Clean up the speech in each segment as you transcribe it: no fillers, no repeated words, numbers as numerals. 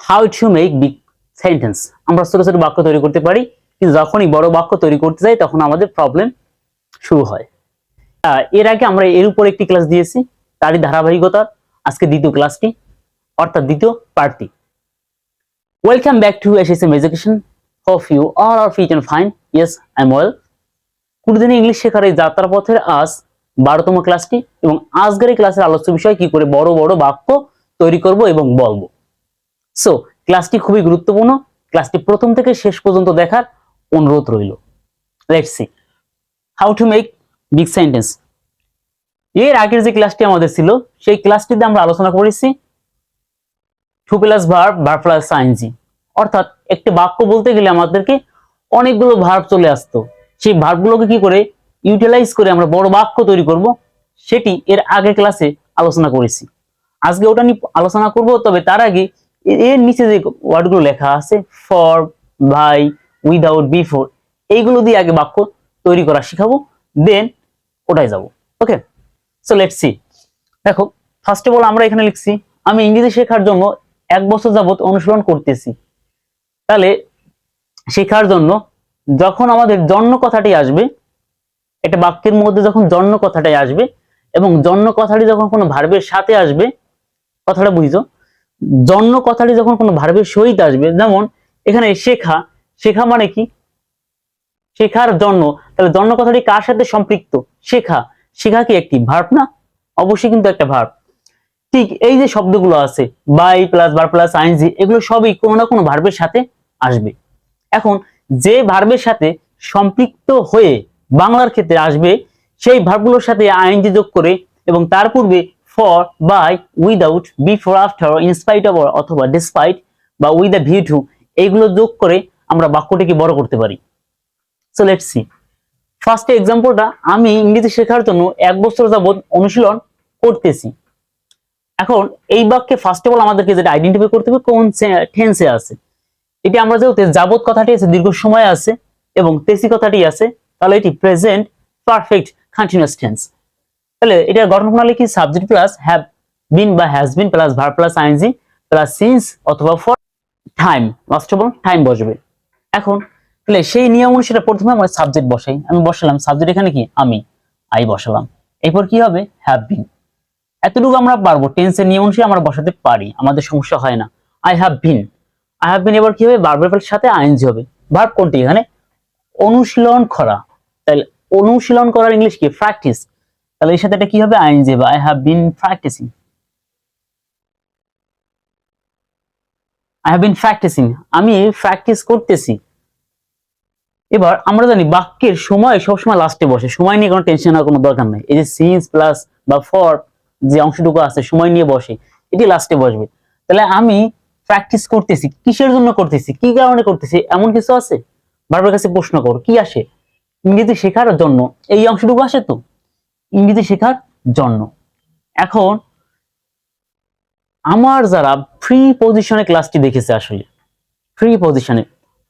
How to make big sentence. আমরা ছোট ছোট বাক্য তৈরি করতে পারি, কিন্তু যখনই বড় বাক্য তৈরি করতে যাই তখন আমাদের প্রবলেম শুরু হয়। এর আগে আমরা এর উপর একটি ক্লাস দিয়েছি, তারই ধারাবাহিকতা আজকে দ্বিতীয় ক্লাসটি, অর্থাৎ দ্বিতীয় পার্টটি। Welcome back to SSM education. Hope you all are fit and fine. Yes, I am well. 20 দিনে ইংলিশ শেখার এই যাত্রাপথের আজ 12তম ক্লাসটি, এবং আজকের এই ক্লাসের আলোচ্য বিষয় কি করে বড় বড় বাক্য তৈরি করব এবং বলবো। সো ক্লাসটি খুবই গুরুত্বপূর্ণ, ক্লাসটি প্রথম থেকে শেষ পর্যন্ত দেখার অনুরোধ রইল। Let's see how to make big sentence. এর আগের যে ক্লাসটি আমাদের ছিল, সেই ক্লাসটিতে আমরা আলোচনা করেছি to plus verb, verb plus ING. অর্থাৎ একটি বাক্য বলতে গেলে আমাদেরকে অনেকগুলো ভার্ব চলে আসতো, সেই ভার্বগুলোকে কি করে ইউটিলাইজ করে আমরা বড় বাক্য তৈরি করব, সেটি এর আগের ক্লাসে আলোচনা করেছি। আজকে ওটা নিয়ে আলোচনা করব, তবে তার আগে এর নিচে যে ওয়ার্ডগুলো লেখা আছে ফর, বাই, উইদাউট, বিফোর, এইগুলো দিয়ে আগে বাক্য তৈরি করা শিখাবো, দেন ওটাই যাব। ওকে, সো লেটস সি। দেখো, ফার্স্ট অফ অল আমরা এখানে লিখছি আমি ইংরেজি শেখার জন্য 1 বছর যাবত অনুশীলন করতেছি। তাহলে শেখার জন্য যখন আমাদের জন্য কথাটি আসবে, একটা বাক্যের মধ্যে যখন জন্য কথাটাই আসবে এবং জন্য কথাটি যখন কোনো ভার্বের সাথে আসবে, কথাটা বুঝছো, জন্য কথাটি যখন কোনো ভার্বের সহিত আসবে, যেমন এখানে শেখা, শেখা মানে কি শেখার জন্য, তাহলে জন্য কথাটি কার সাথে সম্পৃক্ত? শেখা। শেখা কি একটি ভার্ব না? অবশ্যই কিন্তু একটা ভার্ব। ঠিক এই যে শব্দগুলো আছে by plus verb plus ING, এগুলো সবই কোনো না কোনো ভার্বের সাথে আসবে। এখন যে ভার্বের সাথে সম্পৃক্ত হয়ে বাংলার ক্ষেত্রে আসবে, সেই ভার্বগুলোর সাথে আইএনজি যোগ করে এবং তার পূর্বে for, by, without, before, after, in spite of অথবা ডিসপাইট বা উইথ আ ভিউ টু, এইগুলো যোগ করে আমরা বাক্যটিকে বড় করতে পারি। সো লেটস সি ফার্স্ট এক্সাম্পলটা। আমি ইংরেজি শেখার জন্য 1 বছর যাবত অনুশীলন করতেছি। এখন এই বাক্যে ফার্স্ট অফ অল আমাদেরকে যেটা আইডেন্টিফাই করতে হবে কোন টেন্সে আছে। এটি আমরা যেহেতু যাবত কথাটি আছে দীর্ঘ সময় আছে এবং তেসি কথাটি আছে, তাহলে এটি প্রেজেন্ট পারফেক্ট কন্টিনিউয়াস টেন্স। তাহলে এটার গঠন প্রণালী কি? সাবজেক্ট প্লাস হ্যাভ বিন বা has been plus verb plus ING plus since অথবা for time, last of all time বসবে। এখন তাহলে সেই নিয়ম অনুসারে প্রথমে আমরা সাবজেক্ট বসাই। আমি বসালাম সাবজেক্ট, এখানে কি আমি, আই বসালাম। এরপর কি হবে? Have been. এতটুকু আমরা পারবো, টেন্সের নিয়ম অনুসারে আমরা বসাতে পারি, আমাদের সমস্যা হয় না। I have bin, I have বিন এবার কি হবে? ভার্বের সাথে আইএনজি হবে। ভার্ব কোনটি? এখানে অনুশীলন করা। তাহলে অনুশীলন করার ইংলিশ কি? প্র্যাকটিস। তাহলে এর সাথে এটা কি হবে? আইএনজি হবে। I have been practising, I have been practising, আমি প্র্যাকটিস করতেছি। এবার আমরা জানি বাক্যের সময় সবসময় লাস্টে বসে, সময় নিয়ে কোনো টেনশন হওয়ার কোনো দরকার নেই। এই যে সিন্স প্লাস বা ফর যে অংশটুকু আছে সময় নিয়ে বসে, এটি লাস্টে বসবে। তাহলে আমি প্র্যাকটিস করতেছি, কিসের জন্য করতেছি, কি কারণে করতেছি, এমন কিছু আছে? বারবার কাছে প্রশ্ন কর, কি আসে? ইংরেজি শেখার জন্য, এই অংশটুকু আসে তো ইংরেজি শেখার জন্য। এখন আমার যারা ফ্রি পজিশনে ক্লাসটি দেখেছে, আসলে ফ্রি পজিশনে,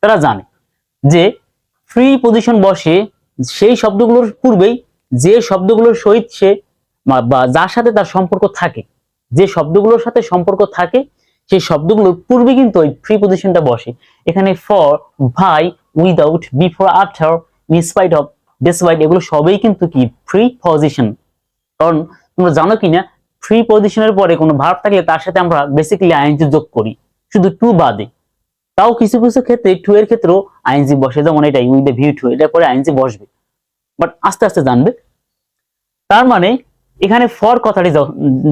তারা জানে যে ফ্রি পজিশন বসে সেই শব্দগুলোর পূর্বেই যে শব্দগুলোর সহিত সে বা যার সাথে তার সম্পর্ক থাকে, যে শব্দগুলোর সাথে সম্পর্ক থাকে সেই শব্দগুলোর পূর্বে কিন্তু ওই ফ্রি পজিশনটা বসে। এখানে for, by, without, before, after, in spite of, despite, এগুলো সবই কিন্তু কি ফ্রি পজিশন। কারণ তোমরা জানো কিনা, ফ্রি পজিশনের পরে কোনো ভার্ব থাকলে তার সাথে আমরা বেসিক্যালি আইএনজি যোগ করি, শুধু টু বাদে। তাও কিছু কিছু ক্ষেত্রে টু এর ক্ষেত্রেও আইএনজি বসে, যেমন এটাই উইথ দ্য ভিউ টু, এটার পরে আইএনজি বসবে, বাট আস্তে আস্তে জানবে। তার মানে এখানে ফর কথাটি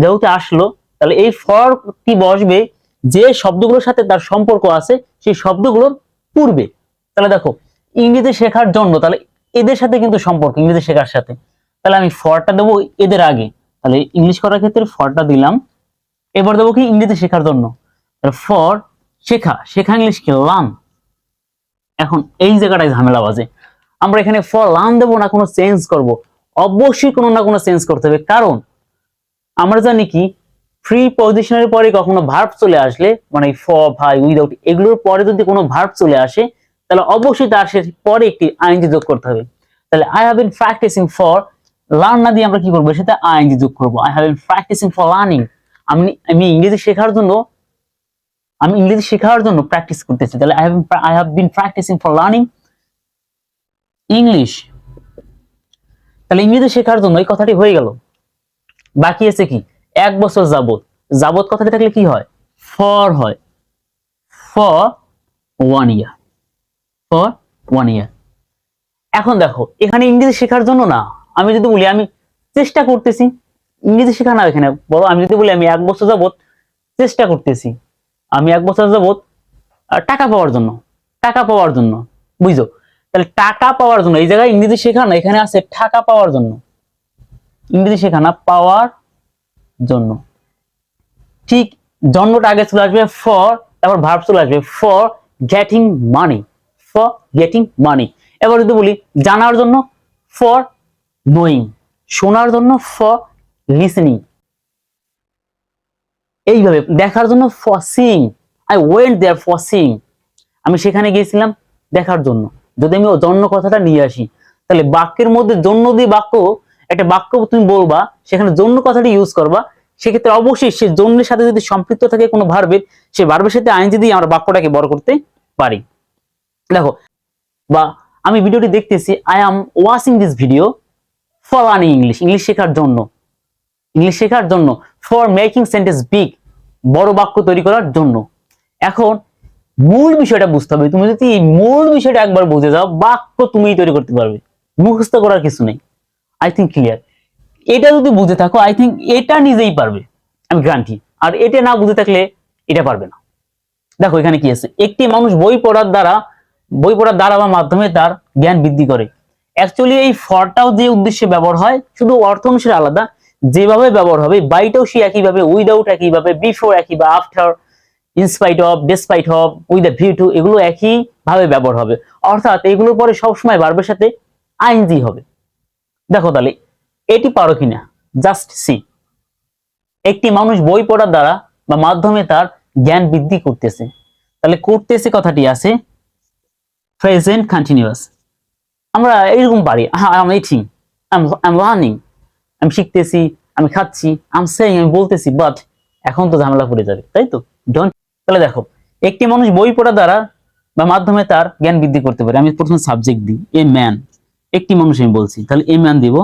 যেহেতু আসলো, তাহলে এই ফরটি বসবে যে শব্দগুলোর সাথে তার সম্পর্ক আছে সেই শব্দগুলোর পূর্বে। তাহলে দেখো, ইংরেজি শেখার জন্য, তাহলে এদের সাথে কিন্তু সম্পর্ক ইংরেজি শেখার সাথে, তাহলে আমি ফরটা দেবো এদের আগে। তাহলে ইংলিশ করার ক্ষেত্রে ফরটা দিলাম। এবার দেবো কি? ইংরেজি শেখার জন্য। ফর শেখা, শেখা ইংলিশ কি? লার্ন। এখন এই জায়গাটায় ঝামেলা বাজে, আমরা এখানে ফর লার্ন দেবো না কোনো চেঞ্জ করব? অবশ্যই কোনো না কোনো চেঞ্জ করতে হবে, কারণ আমরা জানি কি ফ্রি পজিশনের পরে কখনো ভার্ব চলে আসলে, মানে ফর, ভাই, উইদাউট, এগুলোর পরে যদি কোনো ভার্ব চলে আসে, তাহলে অবশ্যই তার পরে একটি আইএনজি যোগ করতে হবে। তাহলে I have been practising for learn না দিয়ে আমরা কি করবো? সেটা আইএনজি যোগ করবো। I have been practising for learning, আমি ইংরেজি শেখার জন্য আমি ইংরেজি শেখার জন্য প্র্যাকটিস করতেছি, তাহলে I have been practising for learning English. তাহলে ইংরেজি শেখার জন্য এই কথাটি হয়ে গেল। বাকি আছে কি 1 বছর যাবত। যাবত কথাটি থাকলে কি হয় ফর হয়, ফর 1 ইয়ার, ফর 1 ইয়ার। এখন দেখো এখানে ইংরেজি শেখার জন্য না, আমি যদি বলি আমি চেষ্টা করতেছি, ইংরেজি শেখা না এখানে বলো, আমি যদি বলি আমি 1 বছর যাবত চেষ্টা করতেছি, আমি 1 বছর যাবত টাকা পাওয়ার জন্য, টাকা পাওয়ার জন্য, বুঝছো? তাহলে টাকা পাওয়ার জন্য এই জায়গায় ইংরেজি শেখা না, এখানে আছে টাকা পাওয়ার জন্য, ইংরেজি শেখা না পাওয়ার জন্য। ঠিক জন্মটা আগে চলে আসবে ফর, তারপর ভার্ব চলে আসবে for getting money, for getting money. এবার যদি বলি জানার জন্য ফর নোয়িং, শোনার জন্য ফর লিসেনিং, এইভাবে দেখার জন্য for seeing, I went there for seeing, আমি সেখানে গিয়েছিলাম দেখার জন্য। যদি আমি জন্য কথাটা নিয়ে আসি, তাহলে বাক্যের মধ্যে জন্য দিয়ে বাক্য, একটা বাক্য তুমি বলবা সেখানে জন্য কথাটি ইউজ করবা, সেক্ষেত্রে অবশ্যই সে জন্যের সাথে যদি সম্পৃক্ত থাকে কোনো ভার্বের, সে ভার্বের সাথে আইএনজি দিয়ে আমরা বাক্যটাকে বড় করতে পারি। দেখো, বা আমি ভিডিওটি দেখতেছি, I am watching this video for learning English, English শেখার জন্য, ইংলিশ শেখার জন্য, ফর মেকিং সেন্টেন্স বিগ, বড় বাক্য তৈরি করার জন্য। এখন মূল বিষয়টা বুঝতে হবে, তুমি যদি এই মূল বিষয়টা একবার বুঝে যাও, বাক্য তুমিই তৈরি করতে পারবে, মুখস্থ করার কিছু নেই। I think clear. এটা যদি বুঝে থাকো, আই থিঙ্ক এটা নিজেই পারবে, আমি গ্যারান্টি। আর এটা না বুঝে থাকলে এটা পারবে না। দেখো এখানে কি আছে, একটি মানুষ বই পড়ার দ্বারা বা মাধ্যমে তার জ্ঞান বৃদ্ধি করে। অ্যাকচুয়ালি এই ফরটাও যে উদ্দেশ্যে ব্যবহার হয়, শুধু অর্থ অনুসারে আলাদা, যেভাবে ব্যবহার হবে বাইটাও সে একইভাবে, উইদাউট একইভাবে, বিফোর একই বা after, in spite of, despite of, with the view to, এগুলো একই ভাবে ব্যবহার হবে। অর্থাৎ এগুলোর পরে সবসময় ভার্বের সাথে আইএনজি হবে। দেখো তাহলে এটি পারো কিনা, জাস্ট সি। একটি মানুষ বই পড়ার দ্বারা বা মাধ্যমে তার জ্ঞান বৃদ্ধি করতেছে, তাহলে করতেছে কথাটি আছে প্রেজেন্ট কন্টিনিউয়াস। আমরা এরকম পারি, I eating, I am learning, আমি শিখতেছি, আমি খাচ্ছি, আই এম সেইং, আমি বলতেছি, বাট এখন তো ঝামেলা পড়ে যাবে, তাই তো ডোন্ট। তাহলে দেখো একটি মানুষ বই পড়ার দ্বারা বা মাধ্যমে তার জ্ঞান বৃদ্ধি করতে পারে। আমি প্রথম সাবজেক্ট দিই এ ম্যান, একটি মানুষ আমি বলছি, তাহলে এ ম্যান দিব,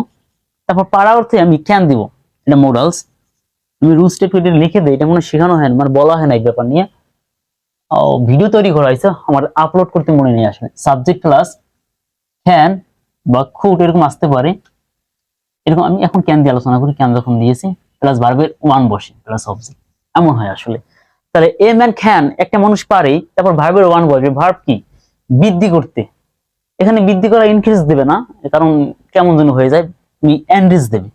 তারপর পারা অর্থে আমি ক্যান দিব, এটা মোডালস। আমি রুল স্টেটমেন্টে লিখে দিই, এটা মনে শেখানো হয় না, মানে বলা হয় না এই ব্যাপার নিয়ে, ভিডিও তৈরি করা হয়েছে, আমার আপলোড করতে মনে নেই আসলে। সাবজেক্ট প্লাস ক্যান বা খুট এরকম আসতে পারে, এরকম আমি এখন ক্যান দিয়ে আলোচনা করি, ক্যান যখন দিয়েছি প্লাস ভার্বের ওয়ান বসে প্লাস অবজেক্ট, এমন হয় আসলে। তাহলে এ ম্যান ক্যান, একটা মানুষ পারে, তারপর ভার্বের ওয়ান বসবে, ভার্ব কি বৃদ্ধি করতে, এখানে বৃদ্ধি করা ইনক্রিজ দেবে না, কারণ কেমন যেন হয়ে যায়, তুমি এনরিচ দেবে,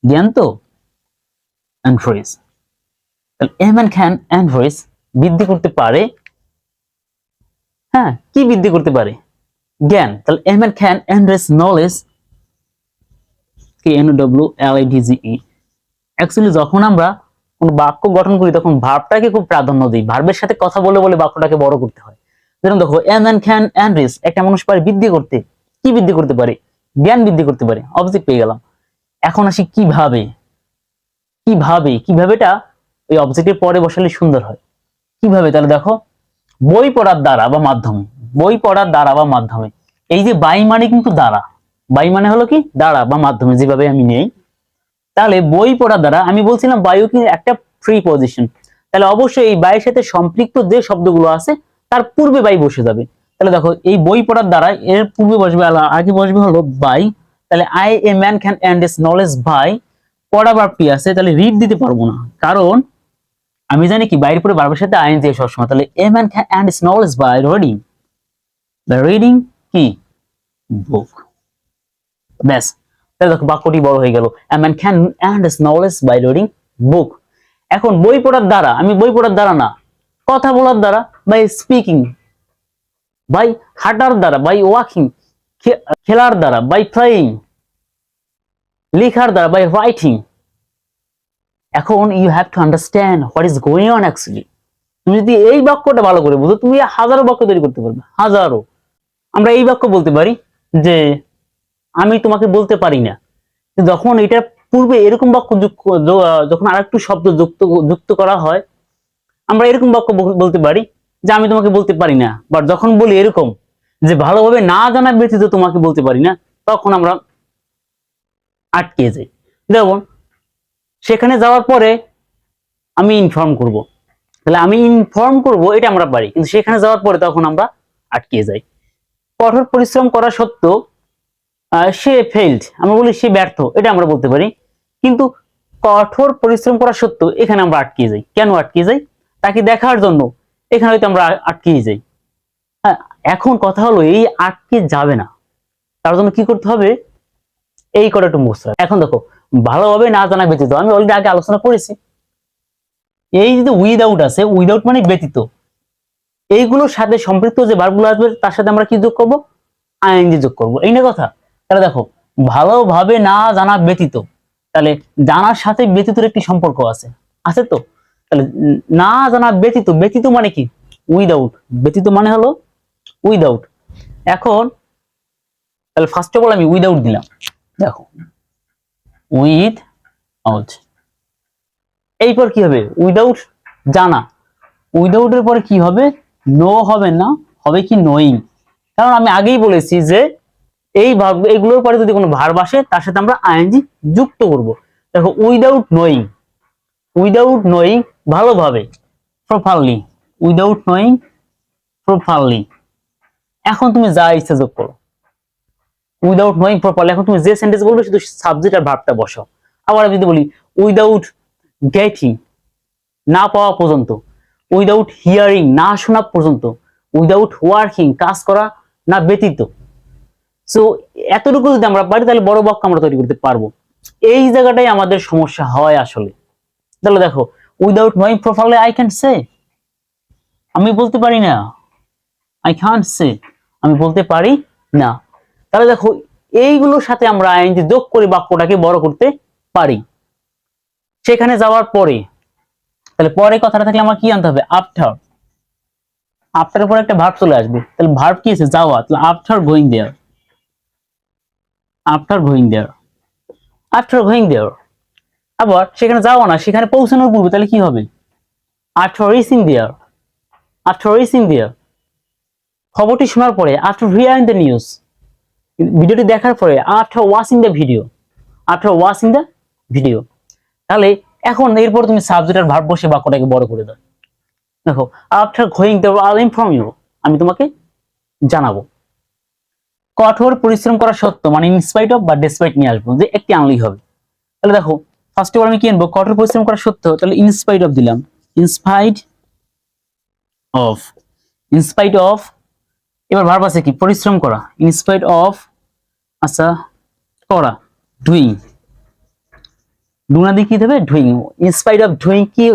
জ্ঞান তো এনরিচ। তাহলে এ ম্যান ক্যান এনরিচ, বৃদ্ধি করতে পারে, হ্যাঁ কি বৃদ্ধি করতে পারে জ্ঞান। তাহলে a man can enrich knowledge, KNWLEDGE। Actually যখন আমরা কোন বাক্য গঠন করি তখন ভার্বটাকে খুব প্রাধান্য দিই, ভার্বের সাথে কথা বলে বলে বাক্যটাকে বড় করতে হয়। যেমন দেখো এ ম্যান ক্যান এনরিচ, একটা মানুষ পারে বৃদ্ধি করতে, কি বৃদ্ধি করতে পারে জ্ঞান বৃদ্ধি করতে পারে, অবজেক্ট পেয়ে গেলাম। এখন আসি কিভাবে, কিভাবেটা ওই অবজেক্টের পরে বসালে সুন্দর হয়। কিভাবে, তাহলে দেখো বই পড়ার দ্বারা বা মাধ্যমে, বই পড়ার দ্বারা বা মাধ্যমে, এই যে বাই মানে কিন্তু দ্বারা, বাই মানে হলো কি দ্বারা বা মাধ্যমে, যেভাবে আমি নেই। তাহলে বই পড়ার দ্বারা, আমি বলছিলাম বায়ু কি একটা প্রিপজিশন, তাহলে অবশ্যই এই বাইয়ের সাথে সম্পৃক্ত যে শব্দগুলো আছে তার পূর্বে বাই বসে যাবে। তাহলে দেখো এই বই পড়ার দ্বারা এর পূর্বে বসবে, আগে বসবে হলো বাই। তাহলে I a man can end his knowledge by, পড়া ভার্বটি আছে, তাহলে রিড দিতে পারবো না, কারণ আমি জানি কি বাইরের পরে ভার্বের সাথে আইএনজি সবসময়। তাহলে a man can end his knowledge by reading, the reading কি বুক, ব্যাস। তাহলে দেখো বাক্যটি বড় হয়ে গেল, a man can end his knowledge by reading book. এখন বই পড়ার দ্বারা, আমি বই পড়ার দ্বারা না, কথা বলার দ্বারা, বাই স্পিকিং, বাই হাঁটার দ্বারা, বাই ওয়াকিং, খেলার দ্বারা, বাই প্লেইং, লেখার দ্বারা, বাই রাইটিং। এখন you have to understand what is going on actually. তুমি যদি এই বাক্যটা ভালো করে বুঝো, তুমি হাজারো বাক্য তৈরি করতে পারবে, হাজারো। আমরা এই বাক্য বলতে পারি যে আমি তোমাকে বলতে পারি না, যখন এটা পূর্বে এরকম বাক্য যখন আরেকটু শব্দ যুক্ত করা হয়, আমরা এরকম বাক্য বলতে পারি যে আমি তোমাকে বলতে পারি না, বাট যখন বলি এরকম যে ভালোভাবে না জানা ব্যতীত তোমাকে বলতে পারি না, তখন আমরা আটকে যাই। যেমন সেখানে যাওয়ার পরে আমি ইনফর্ম করব, তাহলে আমি ইনফর্ম করব এটা আমরা পারি, কিন্তু সেখানে যাওয়ার পরে তখন আমরা আটকে যাই। কঠোর পরিশ্রম করা সত্ত্বেও সে ফেইলড, আমরা বলি সে ব্যর্থ, এটা আমরা বলতে পারি। কিন্তু কঠোর পরিশ্রম করা সত্ত্বেও এখানে আমরা আটকে যাই। কেন আটকে যাই? তাকে দেখার জন্য এখানে হয়তো আমরা আটকে যাই। হ্যাঁ, এখন কথা হলো এই আটকে যাবে না, তার জন্য কি করতে হবে? এই কটা একটু মুখস্থ রাখো। এখন দেখো, ভালোভাবে না জানা ব্যতীত, আমি অলরেডি আগে আলোচনা করেছি, এই যে উইদাউট আছে, উইদাউট মানে ব্যতীত, এইগুলোর সাথে সম্পৃক্ত যে ভার্বগুলো আসবে তার সাথে আমরা কি যোগ করব? আইএনজি যোগ করব। এই না কথা। তাহলে দেখো, ভালোভাবে না জানা ব্যতীত, তাহলে জানার সাথে ব্যতীতর একটি সম্পর্ক আছে, আছে তো? তাহলে না জানা ব্যতীত, ব্যতীত মানে কি? উইদাউট। ব্যতীত মানে হলো উইদাউট। এখন তাহলে ফার্স্ট অফ অল আমি উইদাউট দিলাম। দেখো, উইথ আউট, এইপর কি হবে? উইদাউট জানা। উইদাউট এর পরে কি হবে? নো হবে না, হবে কি? নোয়িং। কারণ আমি আগেই বলেছি যে এই ভার্ব, এগুলোর পরে যদি কোনো ভার্ব আসে তার সাথে আমরা আইএনজি যুক্ত করব। দেখো, উইদাউট নোয়িং, উইদাউট নোয়িং ভালোভাবে, প্রপারলি, উইদাউট নোয়িং প্রপারলি। এখন তুমি যা ইচ্ছা যোগ করো, উইদাউট নোয়িং প্রপারলি। এখন তুমি যে সেন্টেন্স বলবে শুধু সাবজেক্ট আর ভার্বটা বসাও। আবার আমি যদি বলি উইদাউট গেটিং, না পাওয়া পর্যন্ত, উইদাউট হিয়ারিং, না শোনা পর্যন্ত, উইদাউট ওয়ার্কিং, কাজ করা না ব্যতীত। সো এতটুকু যদি আমরা পারি তাহলে বড় বাক্য আমরা তৈরি করতে পারবো। এই জায়গাটাই আমাদের সমস্যা হয় আসলে। তাহলে দেখো, without knowing properly I can say, আমি বলতে পারি না, আই ক্যান্ট সে, আমি বলতে পারি না। তাহলে দেখো, এইগুলোর সাথে আমরা আইএনজি যোগ করে বাক্যটাকে বড় করতে পারি। সেখানে যাওয়ার পরে, তাহলে পরে কথাটা থাকলে আমার কি আনতে হবে? আফটার। আফটার পরে একটা ভার্ব চলে আসবে, তাহলে ভার্ব কি আছে? যাওয়া। তাহলে after going there, after going there, after going there. আবার সেখানে যাওয়া না, সেখানে পৌঁছানোর পূর্বে, তাহলে কি হবে? আফটার রিচিং দেয়ার, আফটার রিচিং দেয়ার। খবরটি শোনার পরে, আফটার হিয়ারিং দ্য নিউজ, ভিডিওটি দেখার পরে, after watching the video, after watching the video. তাহলে এখন এরপর তুমি সাবজেক্ট আর ভার্ব বসে বাক্যটাকে বড় করে দাও। দেখো, আফটার গোয়িং দেয়ার আইল ইনফর্ম ইউ, আমি তোমাকে জানাবো। কঠোর পরিশ্রম করা সত্ত্বেও মানে ইনস্পাইট অফ বা ডেসপাইট নিয়ে আসবো, যে একটি আনলেই হবে। তাহলে দেখো, ফার্স্ট অফ অল আমি কি আনবো? কঠোর পরিশ্রম করা সত্ত্বেও, তাহলে ইনস্পাইট অফ দিলাম, ইনস্পাইট অফ, ইনস্পাইট অফ। এবার ভার্ব আছে কি? পরিশ্রম করা, ইনস্পাইট অফ, আচ্ছা করা, ডুইং, ডুনা দিয়ে কি দেবে? ডুইং। ইনস্পাইট অফ ডুইং কি?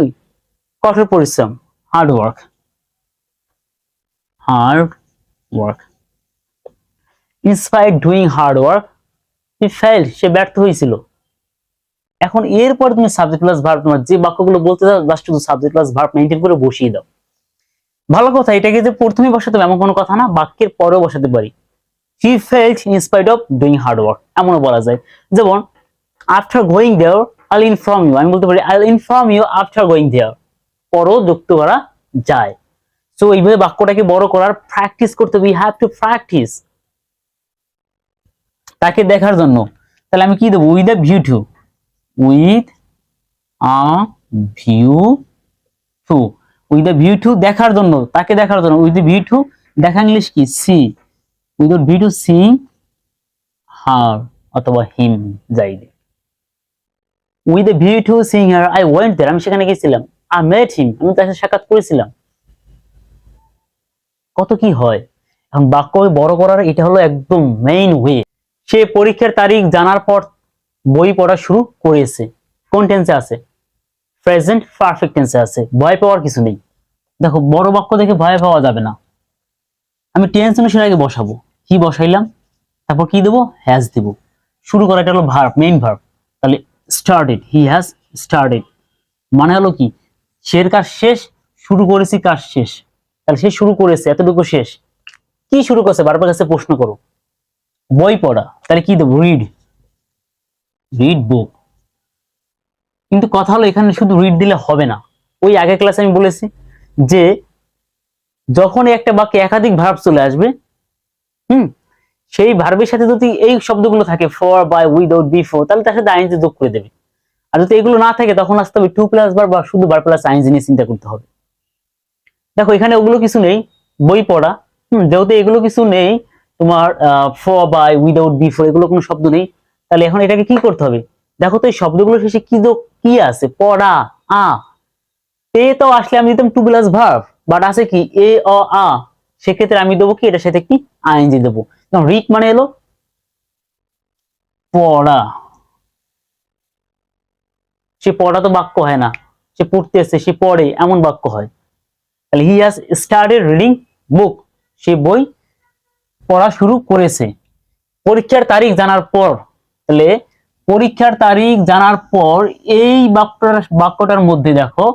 কঠোর পরিশ্রম, hard work, hard work. In spite doing hard work, he failed, সে ব্যর্থ হয়েছিল। এখন এরপর তুমি সাবজেক্ট প্লাস ভার্ব, তোমার যে বাক্যগুলো বলতে চাও জাস্ট শুধু সাবজেক্ট প্লাস ভার্ব মেইনটেইন করে বসিয়ে দাও। ভালো কথা, এটাকে যে প্রথমেই বসাতে হবে এমন কোনো কথা না, বাক্যের পরেও বসাতে পারি। He failed in spite of doing hard work, এমনও বলা যায়। যেমন আফটার গোয়িং দেয়ার আইল ইনফর্ম ইউ, আমি বলতে পারি I'll inform you after going there, পরও যুক্ত করা যায়। সো এইভাবে বাক্যটাকে বড় করার প্র্যাকটিস করতে হবে, উই হ্যাভ টু প্র্যাকটিস। তাকে দেখার জন্য, তাহলে আমি কি দেবো? With a view to, with a view to, with a view to দেখার জন্য, তাকে দেখার জন্য, উইথ ভিউ টু দেখা ইংলিশ কি? See, with view to see her অথবা হিম, যাই দে। With a view to seeing her I went there, আমি সেখানে গেছিলাম। আই মেট হিম, আমি তার সাথে সাক্ষাৎ করেছিলাম। কত কি হয়। এখন বাক্য বড় করার এটা হলো একদম মেইন ওয়ে। সে পরীক্ষার তারিখ জানার পর বই পড়া শুরু করেছে। কোন টেন্সে আছে? প্রেজেন্ট পারফেক্ট টেন্সে আছে। ভয় পাওয়ার কিছু নেই। দেখো, বড় বাক্য দেখে ভয় পাওয়া যাবে না। আমি টেন্স অনুসারে আগে বসাবো, কি বসাইলাম, তারপর কি দেবো? হ্যাজ দেবো। শুরু করা, এটা হলো ভার্ব, মেইন ভার্ব। তাহলে স্টার্টেড, হি হ্যাজ স্টার্টেড মানে হলো কি? সের কাজ শেষ, শুরু করেছি কাজ শেষ। তাহলে সে শুরু করেছে, এতটুকু শেষ। কি শুরু করছে? বারবার কাছে প্রশ্ন করো। বই পড়া, তাহলে কি দেবো? রিড, রিড বুক। কিন্তু কথা হলো এখানে শুধু রিড দিলে হবে না। ওই আগের ক্লাসে আমি বলেছি যে যখন একটা বাক্যে একাধিক ভার্ব চলে আসবে, সেই ভার্বের সাথে যদি এই শব্দগুলো থাকে ফর, বাই, উইদাউট, বিফোর, তাহলে তার সাথে আইএনজি যোগ করে দেবে। আর যদি এগুলো না থাকে তখন আসতে হবে টু প্লাস ভার্ব বা শুধু ভার্ব প্লাস আইএনজি নিয়ে চিন্তা করতে হবে। দেখো এখানে ওগুলো কিছু নেই, বই পড়া, যেহেতু এগুলো কিছু নেই, তোমার ফর, বাই, উইদাউট, বিফোর এগুলো কোনো শব্দ নেই, তাহলে এখন এটাকে কি করতে হবে? দেখো তো এই শব্দগুলো শেষে কি আছে? পড়া, আ, এ তো আসলে আমি দিতাম টু প্লাস ভার্ব, বাট আছে কি এ অ আ, সেক্ষেত্রে আমি দেবো কি এটার সাথে কি আইএনজি দেবো। রিড মানে এলো পড়া, সে পড়া তো বাক্য হয় না, সে পড়তেছে, সে পড়ে, এমন বাক্য হয়। তাহলে he has started reading book, সে বই পড়া শুরু করেছে। পরীক্ষার তারিখ জানার পর, তাহলে পরীক্ষার তারিখ জানার পর এই বাক্যটার মধ্যে দেখো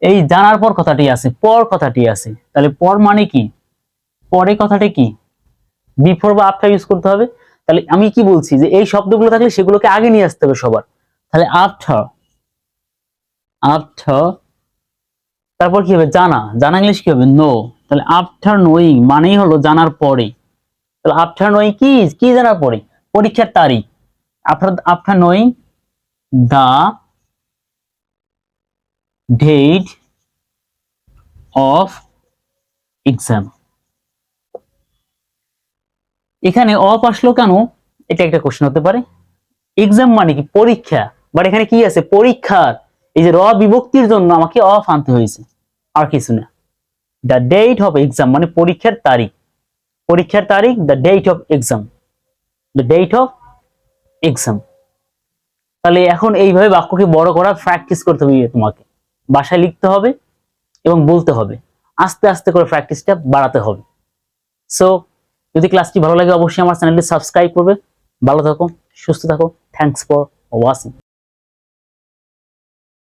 এই জানার পর কথাটি আছে, পর কথাটি আছে। তাহলে পর মানে কি? পরে কথাটি কি? বিফোর বা আফটার ইউজ করতে হবে। তাহলে আমি কি বলছি যে এই শব্দগুলো থাকলে সেগুলোকে আগে নিয়ে আসতে হবে সবার। তাহলে আফটার, আফটার, তারপর কি হবে? জানা, জানা ইংলিশ কি হবে? নো। তাহলে আফটার নোয়িং মানেই হলো জানার পরে। তাহলে আফটার নোয়িং কি, কি জানার পরে? পরীক্ষার তারিখ। After knowing the date of exam. এখানে অফ আসলো কেন? এটা একটা কোশ্চেন হতে পারে। এক্সাম মানে কি? পরীক্ষা, বাট এখানে কি আছে? পরীক্ষার, এই যে র বিভক্তির জন্য আমাকে অফ আনতে হয়েছে, আর কিছু না। দ্য ডেট অফ এক্সাম মানে পরীক্ষার তারিখ, পরীক্ষার তারিখ, the date of exam, the date of exam. তাহলে এখন এইভাবে বাক্যকে বড় করা প্র্যাকটিস করতে হবে, তোমাকে বাসায় লিখতে হবে এবং বলতে হবে, আস্তে আস্তে করে প্র্যাকটিসটা বাড়াতে হবে। সো যদি ক্লাসটি ভালো লাগে অবশ্যই আমার চ্যানেলটি সাবস্ক্রাইব করবে। ভালো থাকো, সুস্থ থাকো। Thanks for watching.